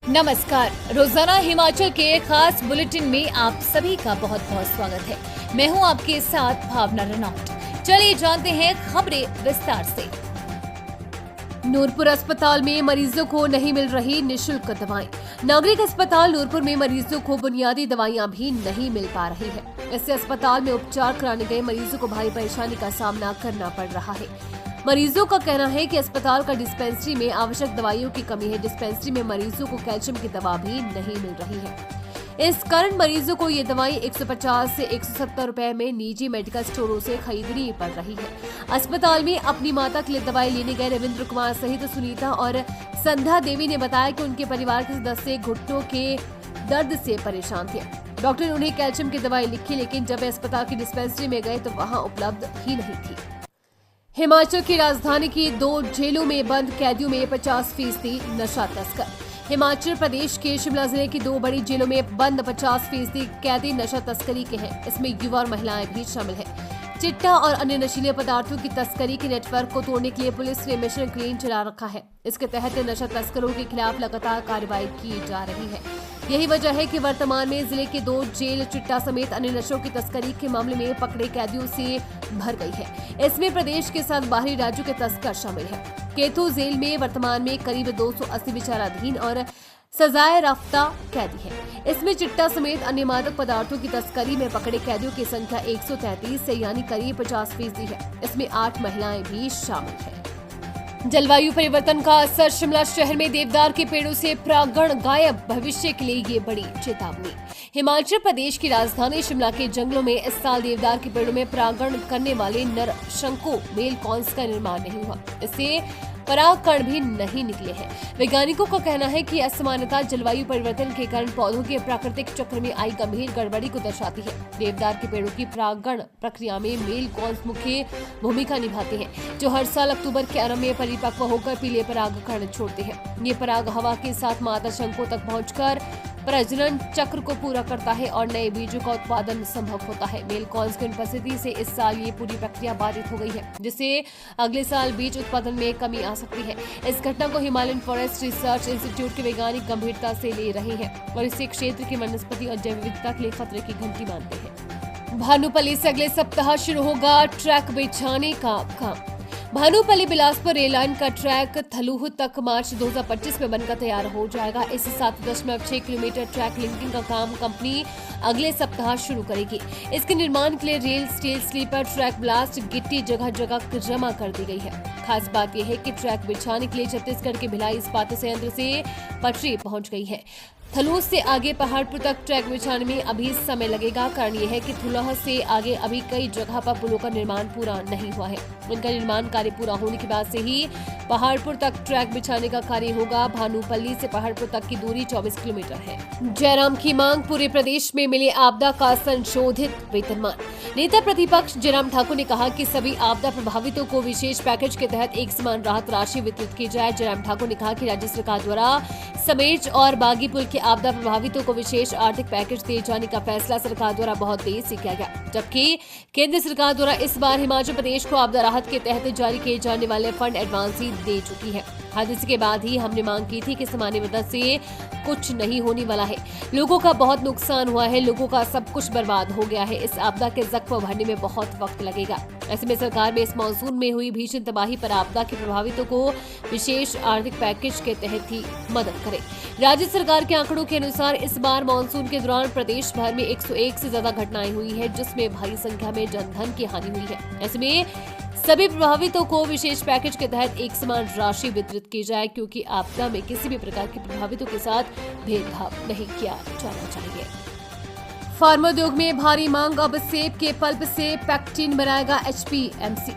नमस्कार। रोजाना हिमाचल के खास बुलेटिन में आप सभी का बहुत बहुत स्वागत है। मैं हूं आपके साथ भावना रनौत। चलिए जानते हैं खबरें विस्तार से। नूरपुर अस्पताल में मरीजों को नहीं मिल रही निःशुल्क दवाएं। नागरिक अस्पताल नूरपुर में मरीजों को बुनियादी दवाइयां भी नहीं मिल पा रही है। इससे अस्पताल में उपचार कराने गए मरीजों को भारी परेशानी का सामना करना पड़ रहा है। मरीजों का कहना है कि अस्पताल का डिस्पेंसरी में आवश्यक दवाइयों की कमी है। डिस्पेंसरी में मरीजों को कैल्शियम की दवा भी नहीं मिल रही है। इस कारण मरीजों को ये दवाई 150 से 170 रुपए में निजी मेडिकल स्टोरों से खरीदनी पड़ रही है। अस्पताल में अपनी माता के लिए दवाई लेने गए रविंद्र कुमार सहित सुनीता और संध्या देवी ने बताया कि उनके परिवार के सदस्य घुटनों के दर्द से परेशान थे। डॉक्टर ने उन्हें कैल्शियम की दवाई लिखी, लेकिन जब अस्पताल की डिस्पेंसरी में गए तो वहाँ उपलब्ध ही नहीं थी। हिमाचल की राजधानी की 2 जेलों में बंद कैदियों में 50% नशा तस्कर। हिमाचल प्रदेश के शिमला जिले की 2 बड़ी जेलों में बंद 50% कैदी नशा तस्करी के हैं। इसमें युवा और महिलाएं भी शामिल हैं। चिट्टा और अन्य नशीले पदार्थों की तस्करी के नेटवर्क को तोड़ने के लिए पुलिस ने मिशन ग्रीन चला रखा है। इसके तहत नशा तस्करों के खिलाफ लगातार कार्रवाई की जा रही है। यही वजह है कि वर्तमान में जिले के 2 जेल चिट्टा समेत अन्य नशों की तस्करी के मामले में पकड़े कैदियों से भर गई है। इसमें प्रदेश के साथ बाहरी राज्यों के तस्कर शामिल हैं। केतु जेल में वर्तमान में करीब 280 विचाराधीन और सजाए रफ्ता कैदी है। इसमें चिट्टा समेत अन्य मादक पदार्थों की तस्करी में पकड़े कैदियों की संख्या 133 से यानी करीब 50% है। इसमें 8 महिलाएं भी शामिल हैं। जलवायु परिवर्तन का असर। शिमला शहर में देवदार के पेड़ों से परागण गायब। भविष्य के लिए ये बड़ी चेतावनी। हिमाचल प्रदेश की राजधानी शिमला के जंगलों में इस साल देवदार के पेड़ों में परागण करने वाले नर शंको मेल कॉन्स का निर्माण नहीं हुआ। इससे परागकण भी नहीं निकले हैं। वैज्ञानिकों का कहना है कि असमानता जलवायु परिवर्तन के कारण पौधों के प्राकृतिक चक्र में आई गंभीर गड़बड़ी को दर्शाती है। देवदार के पेड़ों की परागण प्रक्रिया में मेल कॉन्स मुख्य भूमिका निभाते हैं, जो हर साल अक्टूबर के आरंभ में परिपक्व होकर पीले परागकण छोड़ते हैं। ये पराग हवा के साथ मादा शंकों तक पहुंचकर प्रजनन चक्र को पूरा करता है और नए बीजों का उत्पादन संभव होता है। मेल कॉन्स की अनुपस्थिति से इस साल ये पूरी प्रक्रिया बाधित हो गई है, जिससे अगले साल बीज उत्पादन में कमी आ सकती है। इस घटना को हिमालयन फॉरेस्ट रिसर्च इंस्टीट्यूट के वैज्ञानिक गंभीरता से ले रहे हैं और इससे क्षेत्र की वनस्पति और जैव विविधता के लिए खतरे की घंटी मानते हैं। भानुपल्ली से अगले सप्ताह शुरू होगा ट्रैक बिछाने का काम। भानुपल्ली बिलासपुर रेल लाइन का ट्रैक थलूह तक मार्च 2025 में बनकर तैयार हो जाएगा। इस 7.6 किलोमीटर ट्रैक लिंकिंग का काम कंपनी अगले सप्ताह शुरू करेगी। इसके निर्माण के लिए rail, steel, sleeper, track ballast, गिट्टी जगह जगह जमा कर दी गई है। खास बात यह है कि ट्रैक बिछाने के लिए छत्तीसगढ़ के भिलाई इस्पात संयंत्र से पटरी पहुंच गई है। थलूह से आगे पहाड़पुर तक ट्रैक बिछाने में अभी समय लगेगा। कारण यह है कि थलूह से आगे अभी कई जगह पर पुलों का निर्माण पूरा नहीं हुआ है। इनका निर्माण कार्य पूरा होने के बाद से ही पहाड़पुर तक ट्रैक बिछाने का कार्य होगा। भानुपल्ली से पहाड़पुर तक की दूरी 24 किलोमीटर है। जयराम की मांग। पूरे प्रदेश में मिले आपदा का संशोधित वेतनमान। नेता प्रतिपक्ष जयराम ठाकुर ने कहा कि सभी आपदा प्रभावितों को विशेष पैकेज के तहत एक समान राहत राशि वितरित की जाए। जयराम ठाकुर ने कहा कि राज्य सरकार द्वारा समेज और बागी पुल के आपदा प्रभावितों को विशेष आर्थिक पैकेज दिए जाने का फैसला सरकार द्वारा बहुत देर से किया गया, जबकि केंद्र सरकार द्वारा इस बार हिमाचल प्रदेश को आपदा राहत के तहत जारी किए जाने वाले फंड एडवांस ही दे चुकी है। हादसे के बाद ही हमने मांग की थी कि सामान्य मदद से कुछ नहीं होने वाला है। लोगों का बहुत नुकसान हुआ है, लोगों का सब कुछ बर्बाद हो गया है। इस आपदा के जख्म भरने में बहुत वक्त लगेगा। ऐसे में सरकार में इस मानसून में हुई भीषण तबाही पर आपदा के प्रभावितों को विशेष आर्थिक पैकेज के तहत ही मदद करे। राज्य सरकार के आंकड़ों के अनुसार इस बार मानसून के दौरान प्रदेश भर में 101 से ज्यादा घटनाएं हुई है, जिसमें भारी संख्या में जनधन की हानि हुई है। ऐसे में सभी प्रभावितों को विशेष पैकेज के तहत एक समान राशि वितरित की जाए, क्योंकि आपदा में किसी भी प्रकार के प्रभावितों के साथ भेदभाव नहीं किया जाना चाहिए। फार्मा उद्योग में भारी मांग। अब सेब के पल्प से पैक्टिन बनाएगा एचपीएमसी।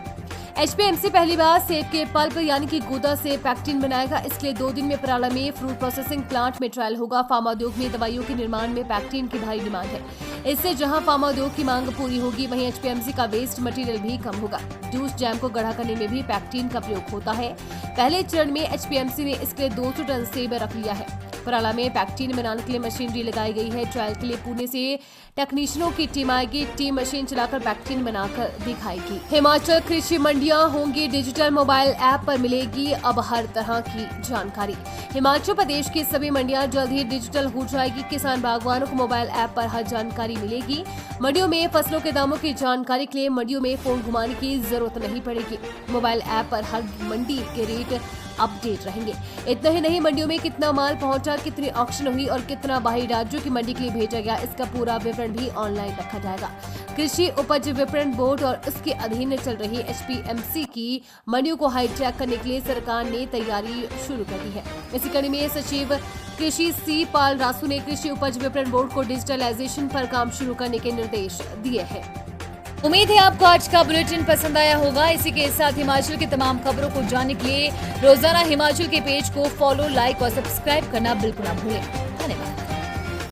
एचपीएमसी पहली बार सेब के पल्प यानी कि गूदा से पैक्टिन बनाएगा। इसके लिए 2 दिन में पराला में फ्रूट प्रोसेसिंग प्लांट में ट्रायल होगा। फार्मा उद्योग में दवाइयों के निर्माण में पैक्टिन की भारी डिमांड है। इससे जहां फार्मा उद्योग की मांग पूरी होगी, वहीं एचपीएमसी का वेस्ट मटेरियल भी कम होगा। जूस जैम को गढ़ा करने में भी पैक्टिन का प्रयोग होता है। पहले चरण में एचपीएमसी ने इसके लिए 200 टन सेब रख लिया है। पराला में पैक्टीन बनाने के लिए मशीनरी लगाई गई है। ट्रायल के लिए पुणे से टेक्नीशियनों की टीम आएगी। टीम मशीन चलाकर पैक्टीन बनाकर दिखाएगी। हिमाचल कृषि मंडियां होंगी डिजिटल, मोबाइल ऐप पर मिलेगी अब हर तरह की जानकारी। हिमाचल प्रदेश की सभी मंडियां जल्द ही डिजिटल हो जाएगी। किसान बागवानों को मोबाइल ऐप पर हर जानकारी मिलेगी। मंडियों में फसलों के दामों की जानकारी के लिए मंडियों में फोन घुमाने की जरूरत नहीं पड़ेगी। मोबाइल ऐप पर हर मंडी के रेट अपडेट रहेंगे। इतना ही नहीं, मंडियों में कितना माल पहुंचा, कितनी ऑक्शन हुई और कितना बाहरी राज्यों की मंडी के लिए भेजा गया, इसका पूरा विवरण भी ऑनलाइन रखा जाएगा। कृषि उपज विपणन बोर्ड और उसके अधीन चल रही HPMC की मंडियों को हाईजैक करने के लिए सरकार ने तैयारी शुरू कर दी है। इसी कड़ी में सचिव कृषि C पाल रासू ने कृषि उपज विपणन बोर्ड को डिजिटलाइजेशन पर काम शुरू करने के निर्देश दिए हैं। उम्मीद है आपको आज का बुलेटिन पसंद आया होगा। इसी के साथ हिमाचल की तमाम खबरों को जानने के लिए रोजाना हिमाचल के पेज को फॉलो, लाइक और सब्सक्राइब करना बिल्कुल ना भूलें।